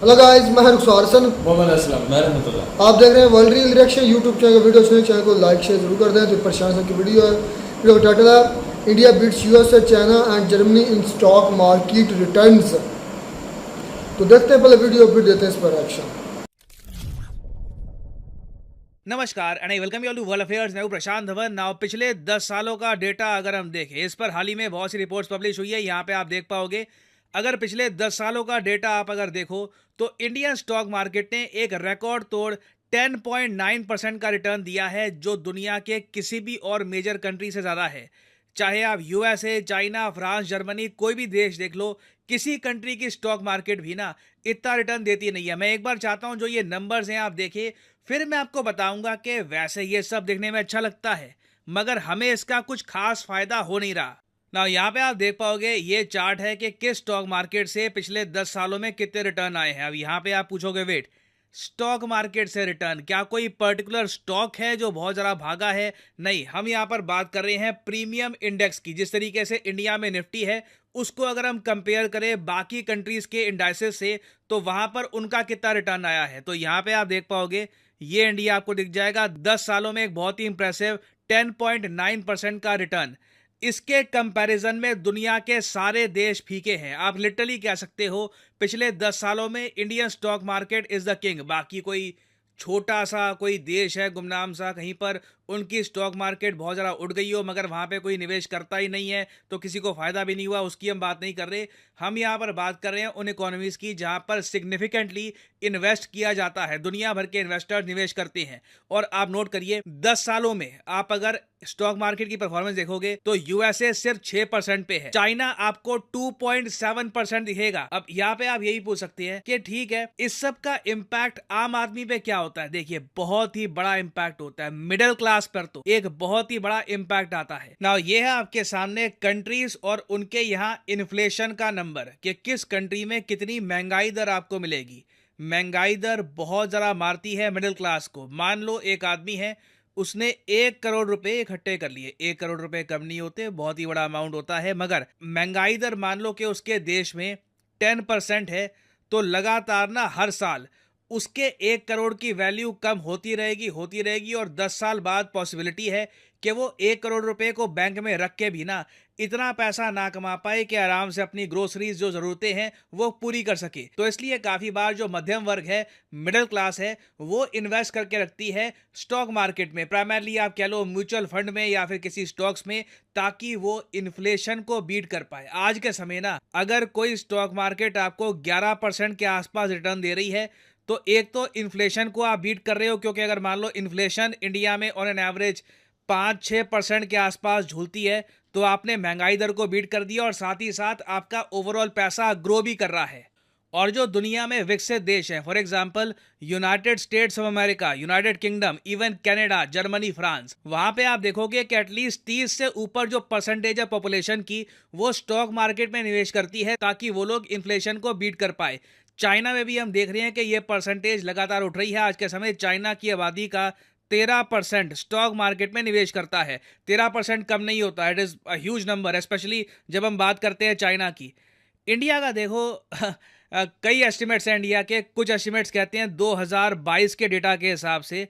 Hello guys, मैं रुखसार हसन। मोहम्मद असलम, मैं रहमतुल्लाह। आप देख रहे हैं world reel reaction YouTube channel का वीडियो। चैनल को लाइक शेयर जरूर कर दें। तो परेशान सर की वीडियो है। वीडियो का टाइटल है India beats USA, China and Germany in stock market returns. तो देखते हैं पहले वीडियो, फिर देते हैं इस पर एक्शन। नमस्कार and I welcome you all to world affairs. मैं हूं प्रशांत धवन। नाउ पिछले 10 सालों का डेटा अगर हम देखें, इस पर हाल ही में बहुत सी रिपोर्ट्स पब्लिश हुई है। यहाँ पे आप देख पाओगे, अगर पिछले 10 सालों का डेटा आप अगर देखो तो इंडियन स्टॉक मार्केट ने एक रिकॉर्ड तोड़ 10.9% का रिटर्न दिया है, जो दुनिया के किसी भी और मेजर कंट्री से ज़्यादा है। चाहे आप यूएसए, चाइना, फ्रांस, जर्मनी, कोई भी देश देख लो, किसी कंट्री की स्टॉक मार्केट भी ना इतना रिटर्न देती नहीं है। मैं एक बार चाहता हूं जो ये नंबर्स हैं आप देखें, फिर मैं आपको बताऊंगा कि वैसे ये सब देखने में अच्छा लगता है, मगर हमें इसका कुछ खास फायदा हो नहीं रहा ना। यहाँ पे आप देख पाओगे, ये चार्ट है कि किस स्टॉक मार्केट से पिछले 10 सालों में कितने रिटर्न आए हैं। अब यहाँ पे आप पूछोगे, वेट, स्टॉक मार्केट से रिटर्न, क्या कोई पर्टिकुलर स्टॉक है जो बहुत ज़्यादा भागा है? नहीं, हम यहाँ पर बात कर रहे हैं प्रीमियम इंडेक्स की। जिस तरीके से इंडिया में निफ्टी है, उसको अगर हम कंपेयर करें बाकी कंट्रीज के इंडाइसेस से, तो वहां पर उनका कितना रिटर्न आया है। तो यहाँ पे आप देख पाओगे, ये इंडिया आपको दिख जाएगा 10 सालों में एक बहुत ही इंप्रेसिव 10.9% का रिटर्न। इसके कंपैरिजन में दुनिया के सारे देश फीके हैं। आप लिटरली कह सकते हो, पिछले 10 सालों में Indian stock market is the king. बाकी कोई छोटा सा कोई देश है गुमनाम सा, कहीं पर उनकी स्टॉक मार्केट बहुत ज़्यादा उड़ गई हो, मगर वहाँ पे कोई निवेश करता ही नहीं है, तो किसी को फ़ायदा भी नहीं हुआ, उसकी हम बात नहीं कर रहे। हम यहाँ पर बात कर रहे हैं उन इकोनॉमीज़ की जहाँ पर सिग्निफिकेंटली इन्वेस्ट किया जाता है, दुनिया भर के इन्वेस्टर्स निवेश करते हैं। और आप नोट करिए, 10 सालों में आप अगर स्टॉक मार्केट की परफॉर्मेंस देखोगे तो यूएसए सिर्फ 6% पे है, चाइना आपको 2.7% दिखेगा। अब यहाँ पे आप यही पूछ सकते हैं कि ठीक है, इस सब का इम्पैक्ट आम आदमी पे क्या होता है? देखिए, बहुत ही बड़ा इम्पैक्ट होता है मिडिल क्लास पर, तो एक बहुत ही बड़ा इम्पैक्ट आता है ना। ये है आपके सामने कंट्रीज और उनके यहाँ इन्फ्लेशन का नंबर, कि किस कंट्री में कितनी महंगाई दर आपको मिलेगी। महंगाई दर बहुत ज्यादा मारती है मिडिल क्लास को। मान लो एक आदमी है, उसने 1 करोड़ रुपए इकट्ठे कर लिए। 1 करोड़ रुपए कम नहीं होते, बहुत ही बड़ा अमाउंट होता है, मगर महंगाई दर मान लो कि उसके देश में 10% है, तो लगातार ना हर साल उसके 1 करोड़ की वैल्यू कम होती रहेगी और 10 साल बाद पॉसिबिलिटी है कि वो 1 करोड़ रुपए को बैंक में रख के भी ना इतना पैसा ना कमा पाए कि आराम से अपनी ग्रोसरीज जो जरूरतें हैं वो पूरी कर सके। तो इसलिए काफी बार जो मध्यम वर्ग है, मिडिल क्लास है, वो इन्वेस्ट करके रखती है स्टॉक मार्केट में, प्राइमरली आप कह लो म्यूचुअल फंड में या फिर किसी स्टॉक्स में, ताकि वो इन्फ्लेशन को बीट कर पाए। आज के समय ना अगर कोई स्टॉक मार्केट आपको 11% के आसपास रिटर्न दे रही है, तो एक तो इन्फ्लेशन को आप बीट कर रहे हो, क्योंकि अगर मान लो इन्फ्लेशन इंडिया में ऑन एन एवरेज 5-6% के आसपास झूलती है, तो आपने महंगाई दर को बीट कर दिया और साथ ही साथ आपका ओवरऑल पैसा ग्रो भी कर रहा है। और जो दुनिया में विकसित देश हैं, for example United states of America, United kingdom, even Canada, Germany, France, वहां पे आप देखोगे कि एटलीस्ट 30 से ऊपर जो परसेंटेज है पॉपुलेशन की, वो स्टॉक मार्केट में निवेश करती है ताकि वो लोग इन्फ्लेशन को बीट कर पाए। चाइना में भी हम देख रहे हैं कि ये परसेंटेज लगातार उठ रही है। आज के समय चाइना की आबादी का 13% स्टॉक मार्केट में निवेश करता है। 13% कम नहीं होता, it is a huge number, specially जब हम बात करते हैं चाइना की। इंडिया का देखो कई एस्टिमेट्स हैं इंडिया के। कुछ एस्टिमेट्स कहते हैं 2022 के डेटा के हिसाब से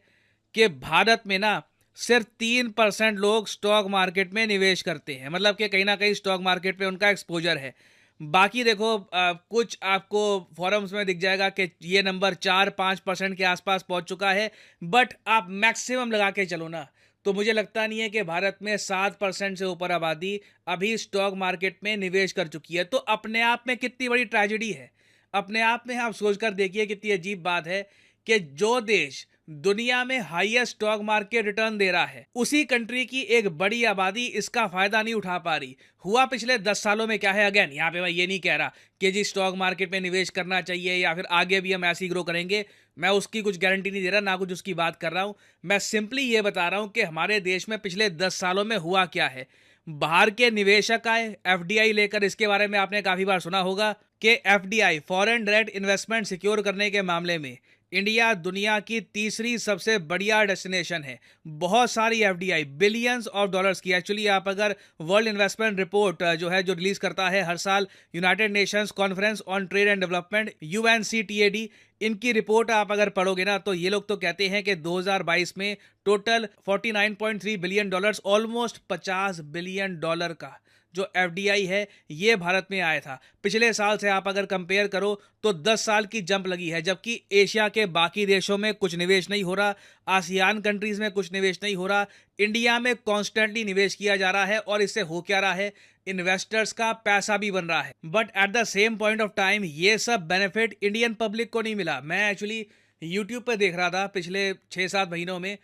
कि भारत में ना सिर्फ 3% लोग स्टॉक मार्केट में निवेश करते हैं, मतलब कि कहीं ना कहीं स्टॉक मार्केट पे उनका एक्सपोजर है। बाकी देखो कुछ आपको फॉरम्स में दिख जाएगा कि ये नंबर 4-5% के आसपास पहुंच चुका है, बट आप मैक्सिमम लगा के चलो ना, तो मुझे लगता नहीं है कि भारत में 7% से ऊपर आबादी अभी स्टॉक मार्केट में निवेश कर चुकी है। तो अपने आप में कितनी बड़ी ट्रेजेडी है। अपने आप में आप सोचकर देखिए कितनी अजीब बात है कि जो देश दुनिया में हाईएस्ट स्टॉक मार्केट रिटर्न दे रहा है, उसी कंट्री की एक बड़ी आबादी इसका फायदा नहीं उठा पा रही। हुआ पिछले 10 सालों में क्या है? अगेन यहाँ पे मैं ये नहीं कह रहा कि जी स्टॉक मार्केट में निवेश करना चाहिए या फिर आगे भी हम ऐसे ही ग्रो करेंगे, मैं उसकी कुछ गारंटी नहीं दे रहा, ना कुछ उसकी बात कर रहा हूं। मैं सिंपली ये बता रहा हूं कि हमारे देश में पिछले 10 सालों में हुआ क्या है। बाहर के निवेशक आए एफडीआई लेकर, इसके बारे में आपने काफी बार सुना होगा कि FDI, foreign direct investment secure करने के मामले में इंडिया दुनिया की तीसरी सबसे बढ़िया डेस्टिनेशन है। बहुत सारी एफडीआई बिलियंस ऑफ डॉलर्स की, एक्चुअली आप अगर वर्ल्ड इन्वेस्टमेंट रिपोर्ट जो रिलीज करता है हर साल United Nations conference on trade and development UNCTAD, इनकी रिपोर्ट आप अगर पढ़ोगे ना तो ये लोग तो कहते हैं कि 2022 में total 49.3 billion dollars, almost 50 billion dollar का जो एफडीआई है ये भारत में आया था। पिछले साल से आप अगर कंपेयर करो तो 10 साल की जंप लगी है, जबकि एशिया के बाकी देशों में कुछ निवेश नहीं हो रहा, आसियान कंट्रीज में कुछ निवेश नहीं हो रहा, इंडिया में कॉन्स्टेंटली निवेश किया जा रहा है। और इससे हो क्या रहा है, इन्वेस्टर्स का पैसा भी बन रहा है। But at the same point of time ये सब बेनिफिट इंडियन पब्लिक को नहीं मिला। मैं एक्चुअली यूट्यूब पे देख रहा था पिछले 6-7 महीनों में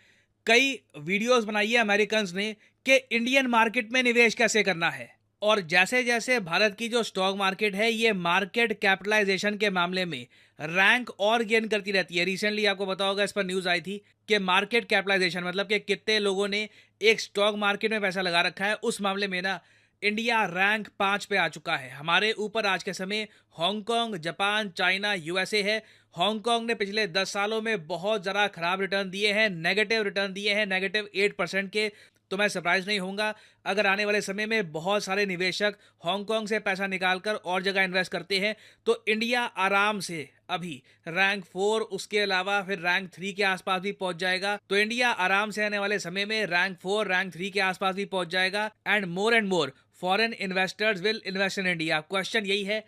कई वीडियोस बनाई है अमेरिकन्स ने कि इंडियन मार्केट में निवेश कैसे करना है। और जैसे जैसे भारत की जो स्टॉक मार्केट है ये मार्केट कैपिटलाइजेशन के मामले में रैंक और गेन करती रहती है। रिसेंटली आपको पता होगा, इस पर न्यूज़ आई थी कि मार्केट कैपिटलाइजेशन मतलब कि कितने लोगों ने एक स्टॉक मार्केट में पैसा लगा रखा है, उस मामले में ना इंडिया रैंक 5 पे आ चुका है। हमारे ऊपर आज के समय हांगकांग, जापान, चाइना, USA है। हांगकांग ने पिछले 10 सालों में बहुत ज़रा खराब रिटर्न दिए हैं, नेगेटिव रिटर्न दिए हैं, -8% के। तो मैं सरप्राइज नहीं होऊंगा अगर आने वाले समय में बहुत सारे निवेशक हांगकांग से पैसा निकालकर और जगह इन्वेस्ट करते हैं तो इंडिया आराम से अभी रैंक 4, उसके अलावा फिर रैंक 3 के आसपास भी पहुंच जाएगा। तो इंडिया आराम से आने वाले समय में रैंक 4, रैंक 3 के आसपास भी पहुंच जाएगा। And more foreign investors will invest in India. Question यही है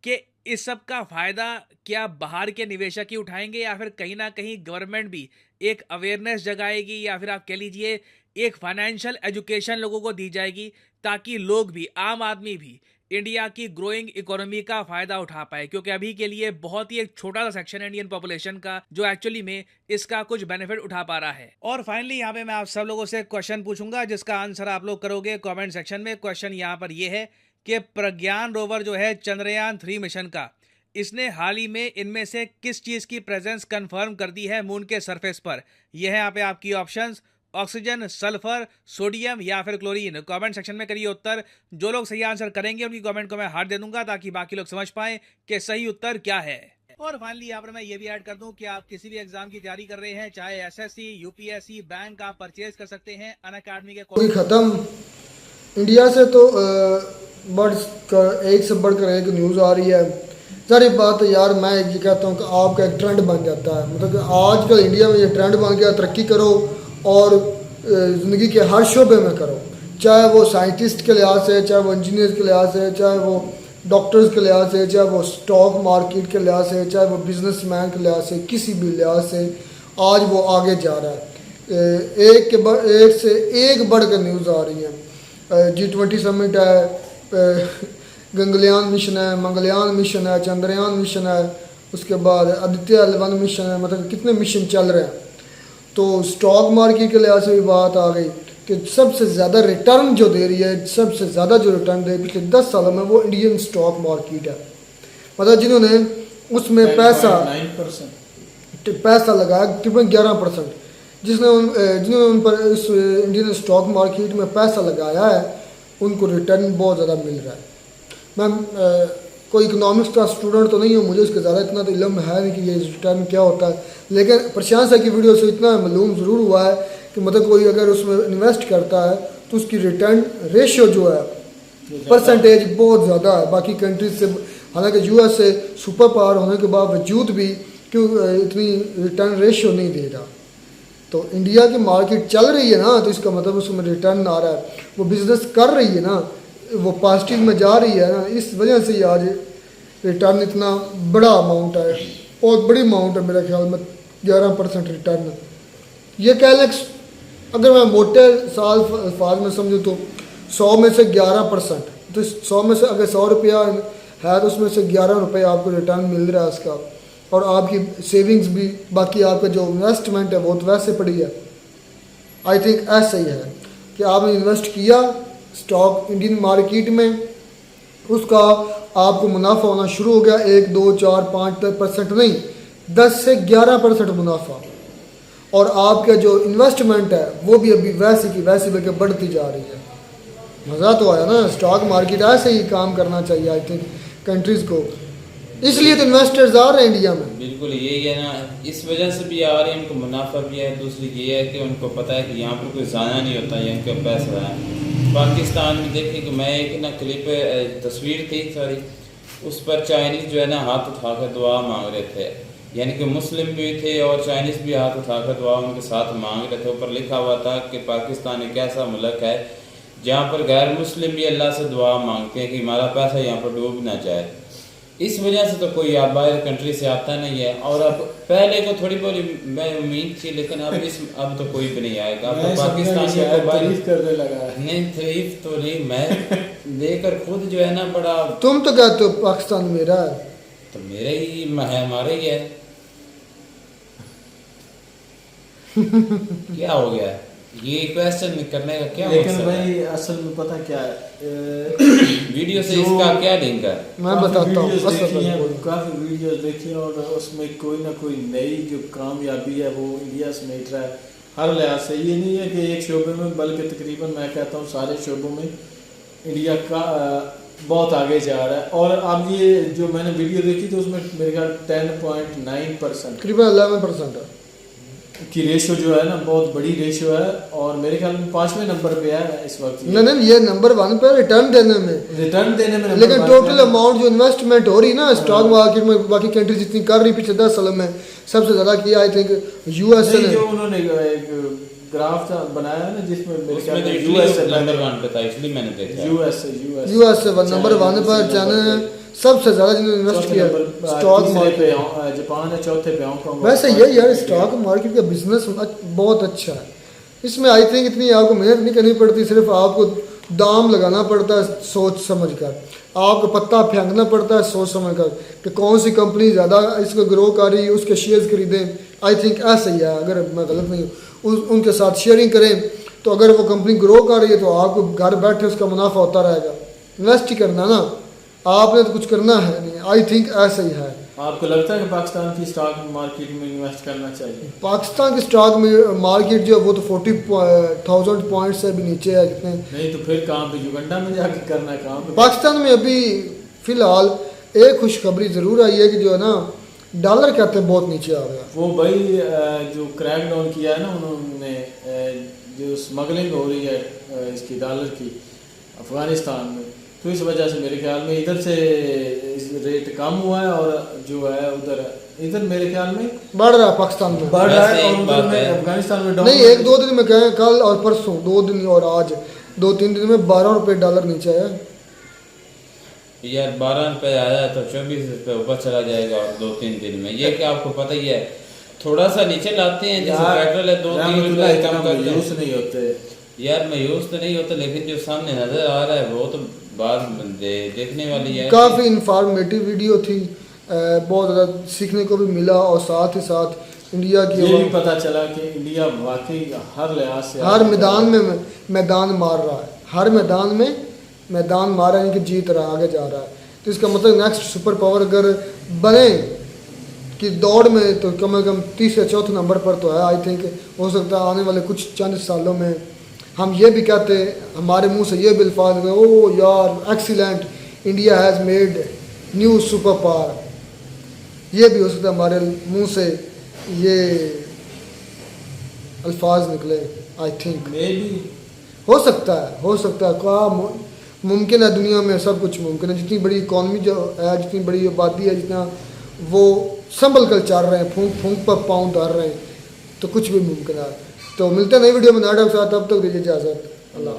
कि इस सब का फायदा क्या बाहर के निवेशक ही उठाएंगे या फिर कहीं ना कहीं गवर्नमेंट भी एक अवेयरनेस जगाएगी या फिर आप कह लीजिए एक फाइनेंशियल एजुकेशन लोगों को दी जाएगी ताकि लोग भी, आम आदमी भी इंडिया की ग्रोइंग इकोनॉमी का फायदा उठा पाए। क्योंकि अभी के लिए बहुत ही एक छोटा सा सेक्शन है इंडियन पॉपुलेशन का जो एक्चुअली में इसका कुछ बेनिफिट उठा पा रहा है। और फाइनली यहाँ पे मैं आप सब लोगों से क्वेश्चन पूछूंगा जिसका आंसर आप लोग करोगे कमेंट सेक्शन में। क्वेश्चन यहाँ पर यह है कि प्रज्ञान रोवर जो है चंद्रयान 3 मिशन का, इसने हाल ही में इनमें से किस चीज की प्रेजेंस कंफर्म कर दी है मून के सरफेस पर। यह है यहाँ पे आपकी ऑप्शंस, ऑक्सीजन, सल्फर, सोडियम या फिर क्लोरीन। कमेंट सेक्शन में करिए उत्तर। जो लोग सही आंसर करेंगे उनकी कमेंट को मैं हार्ट दे दूंगा ताकि बाकी लोग समझ पाएं कि सही उत्तर क्या है। और फाइनली यहाँ पर मैं ये भी ऐड कर दूं कि आप किसी भी एग्जाम की तैयारी कर रहे हैं, चाहे SSC, UPSC, बैंक, आप परचेज कर सकते हैं अनअकैडमी के कोई खत्म। इंडिया से तो एक से बढ़कर एक न्यूज़ आ रही है। सारी बात यार मैं ये कहता हूँ कि आपका एक ट्रेंड बन जाता है, मतलब कि आजकल इंडिया में ये ट्रेंड बन गया, तरक्की करो और ज़िंदगी के हर शोबे में करो, चाहे वो साइंटिस्ट के लिहाज से, चाहे वो इंजीनियर के लिहाज से, चाहे वो डॉक्टर्स के लिहाज से, चाहे वो स्टॉक मार्केट के लिहाज से, चाहे वो बिजनेसमैन के लिहाज से, किसी भी लिहाज से आज वो आगे जा रहा है। एक से एक बढ़कर न्यूज़ आ रही है। G20 समिट है, गगनयान मिशन है, मंगलयान मिशन है, चंद्रयान मिशन है, उसके बाद आदित्य L1 मिशन है, मतलब कितने मिशन चल रहे हैं। तो स्टॉक मार्केट के लिहाज से भी बात आ गई कि सबसे ज़्यादा रिटर्न जो दे रही है, सबसे ज़्यादा जो रिटर्न दे पिछले 10 सालों में वो इंडियन स्टॉक मार्केट है। मतलब जिन्होंने उसमें पैसा लगाया तकरीबन 11%, जिन्होंने उन पर इस इंडियन स्टॉक मार्केट में पैसा लगाया है उनको रिटर्न बहुत ज़्यादा मिल रहा है। मैं कोई इकोनॉमिक्स का स्टूडेंट तो नहीं हूँ, मुझे इसका ज़्यादा इतना तो इल्म है नहीं कि ये रिटर्न क्या होता है, लेकिन प्रशांत सर की वीडियो से इतना मालूम ज़रूर हुआ है कि मतलब कोई अगर उसमें इन्वेस्ट करता है तो उसकी रिटर्न रेशियो जो है परसेंटेज बहुत ज़्यादा है बाकी कंट्रीज से। हालांकि US से सुपर पावर होने के बावजूद भी क्यों इतनी रिटर्न रेशियो नहीं दे रहा। तो इंडिया की मार्केट चल रही है ना, तो इसका मतलब उसमें रिटर्न आ रहा है, वो बिज़नेस कर रही है ना, वो पॉजिटिव में जा रही है ना, इस वजह से आज रिटर्न इतना बड़ा अमाउंट है, बहुत बड़ी अमाउंट है मेरे ख्याल में 11% रिटर्न। ये कह लें अगर मैं मोटे साल अल्फाज में समझूँ तो 100 में से 11%, तो 100 में से अगर 100 रुपया है तो उसमें से 11 रुपये आपको रिटर्न मिल रहा है उसका, और आपकी सेविंग्स भी, बाकी आपका जो इन्वेस्टमेंट है वो तो वैसे पड़ी है। आई थिंक ऐसा ही है कि आपने इन्वेस्ट किया स्टॉक इंडियन मार्केट में, उसका आपको मुनाफा होना शुरू हो गया, 1, 2, 4, 5% नहीं, 10 से 11% मुनाफा, और आपका जो इन्वेस्टमेंट है वो भी अभी वैसे की वैसे बल्कि बढ़ती जा रही है। मज़ा तो आया ना। स्टॉक मार्केट ऐसे ही काम करना चाहिए आई थिंक कंट्रीज़ को। इसलिए तो इन्वेस्टर्स आ रहे हैं इंडिया में। बिल्कुल यही है ना, इस वजह से भी आ रहे हैं, उनको मुनाफा भी है। दूसरी ये है कि उनको पता है कि यहाँ पर कोई जाना नहीं होता, यहाँ का पैसा है। पाकिस्तान में देखिए कि मैं एक ना क्लिप तस्वीर थी सॉरी, उस पर चाइनीज़ जो है ना हाथ उठा कर दुआ मांग रहे थे, यानी कि मुस्लिम भी थे और चाइनीज़ भी हाथ उठा कर दुआ उनके साथ मांग रहे थे। ऊपर लिखा हुआ था कि पाकिस्तान एक ऐसा मुल्क है जहाँ पर गैर मुस्लिम भी अल्लाह से दुआ मांगते हैं कि हमारा पैसा यहाँ पर डूब ना जाए। इस वजह से तो कोई आप बाहर कंट्री से आता नहीं है। और अब पहले को थोड़ी बहुत मैं उम्मीद थी, लेकिन अब तो कोई भी नहीं आएगा। अब तो पाकिस्तान में तारीफ करने लगा है। नहीं, तारीफ तो नहीं, मैं देकर खुद जो है ना बड़ा। तुम तो कहते हो पाकिस्तान मेरा है, तो मेरा ही है, हमारा ही है। क्या हो गया ये क्वेश्चन करने का क्या लेकिन मकसद भाई है? असल में पता क्या है, वीडियो से जो इसका क्या लिंक है? मैं बताता हूँ। काफ़ी वीडियोस देखी हैं और उसमें कोई ना कोई नई जो कामयाबी है वो इंडिया समेट रहा है हर लिहाज से। ये नहीं है कि एक शोबे में, बल्कि तकरीबन मैं कहता हूँ सारे शोबों में इंडिया का बहुत आगे जा रहा है। और अब ये जो मैंने वीडियो देखी तो उसमें मेरे ख्याल 10.9% तकरीबन 11% है की रेशो जो है ना, बहुत बड़ी रेशो है। और मेरे ख्याल में 5वें नंबर पे है इस वक्त। नहीं, ये नंबर 1 पे रिटर्न देने में, लेकिन टोटल अमाउंट जो इन्वेस्टमेंट हो रही ना स्टॉक मार्केट में बाकी कंट्री जितनी कर रही पिछले 10 सालों में सबसे ज्यादा किया आई थिंक यूएस ने। जो उन्होंने एक ग्राफ बनाया है ना जिसमें मेरे ख्याल में यूएस नंबर 1 पे था, इसलिए मैंने देखा। यूएस से नंबर 1 पर चाइना है सबसे ज्यादा जिन्होंने इन्वेस्ट किया स्टॉक मार्केट पे, जापान है चौथे पे हांगकांग। वैसे यही यार स्टॉक मार्केट का बिजनेस बहुत अच्छा है। इसमें आई थिंक इतनी आपको मेहनत नहीं करनी पड़ती, सिर्फ आपको दाम लगाना पड़ता है सोच समझ कर, आपको पत्ता फेंकना पड़ता है सोच समझ कर कि कौन सी कंपनी ज़्यादा इसको ग्रो कर रही है, उसके शेयर्स खरीदें। आई थिंक ऐसा ही है, अगर मैं गलत नहीं हूँ। उनके साथ शेयरिंग करें तो अगर वो कंपनी ग्रो कर रही है तो आपको घर बैठे उसका मुनाफा होता रहेगा। इन्वेस्ट ही करना ना, आपने तो कुछ करना है नहीं। आई थिंक ऐसा ही है। आपको लगता है कि पाकिस्तान की स्टॉक मार्केट में इन्वेस्ट करना चाहिए? पाकिस्तान की स्टॉक मार्केट जो है वो तो 40,000 पॉइंट से भी नीचे है। कितने नहीं तो फिर कहाँ पे, युगांडा में जाके करना है कहाँ पे? पाकिस्तान में अभी फिलहाल एक खुशखबरी ज़रूर आई है कि जो है ना डॉलर कहते हैं बहुत नीचे आ गया। वो भाई जो क्रैक डाउन किया है ना उन्होंने, जो स्मगलिंग हो रही है इसकी डॉलर की अफगानिस्तान में, तो इस वजह से मेरे ख्याल में इधर से रेट कम हुआ है और जो है इधर मेरे ख्याल में बढ़ रहा है। पाकिस्तान में बढ़ रहा है और उधर में अफगानिस्तान में नहीं, 1-2 दिन में कहें, कल और परसों 2 दिन और आज 2-3 दिन में 12 रुपये डॉलर नीचे आया यार। 12 रुपये आया है तो 24 रुपये ऊपर चला जाएगा और 2-3 दिन में। ये क्या आपको पता ही है, थोड़ा सा नीचे लाते हैं जैसे पेट्रोल है 2-3 रुपये कम करते हैं, नहीं होते यार, मायूस तो नहीं होता, लेकिन जो सामने नजर आ रहा है वो तो बात देखने वाली है। काफ़ी इंफॉर्मेटिव वीडियो थी, बहुत ज़्यादा सीखने को भी मिला और साथ ही साथ इंडिया की ये भी पता चला कि इंडिया वाकई हर लिहाज से हर मैदान में मैदान मार रहा है, हर मैदान में मैदान मार रहा है, इनकी जीत रहा है, आगे जा रहा है। तो इसका मतलब नेक्स्ट सुपर पावर अगर बने कि दौड़ में तो कम से कम 3 या 4थे नंबर पर तो है। आई थिंक हो सकता है आने वाले कुछ चंद सालों में हम ये भी कहते, हमारे मुंह से ये भी अल्फाज ओ यार excellent, India has made new super power, ये भी हो सकता है हमारे मुंह से ये अल्फाज निकले। आई थिंक हो सकता है क्या मुमकिन है, दुनिया में सब कुछ मुमकिन है। जितनी बड़ी इकॉनमी जो है, जितनी बड़ी आबादी है, जितना वो संभल कर चल रहे हैं, फूंक पर पाँव डाल रहे हैं, तो कुछ भी मुमकिन है। तो मिलते हैं नई वीडियो में नए डॉक्टर साथ, तब तक दीजिए इजाज़त। अल्लाह।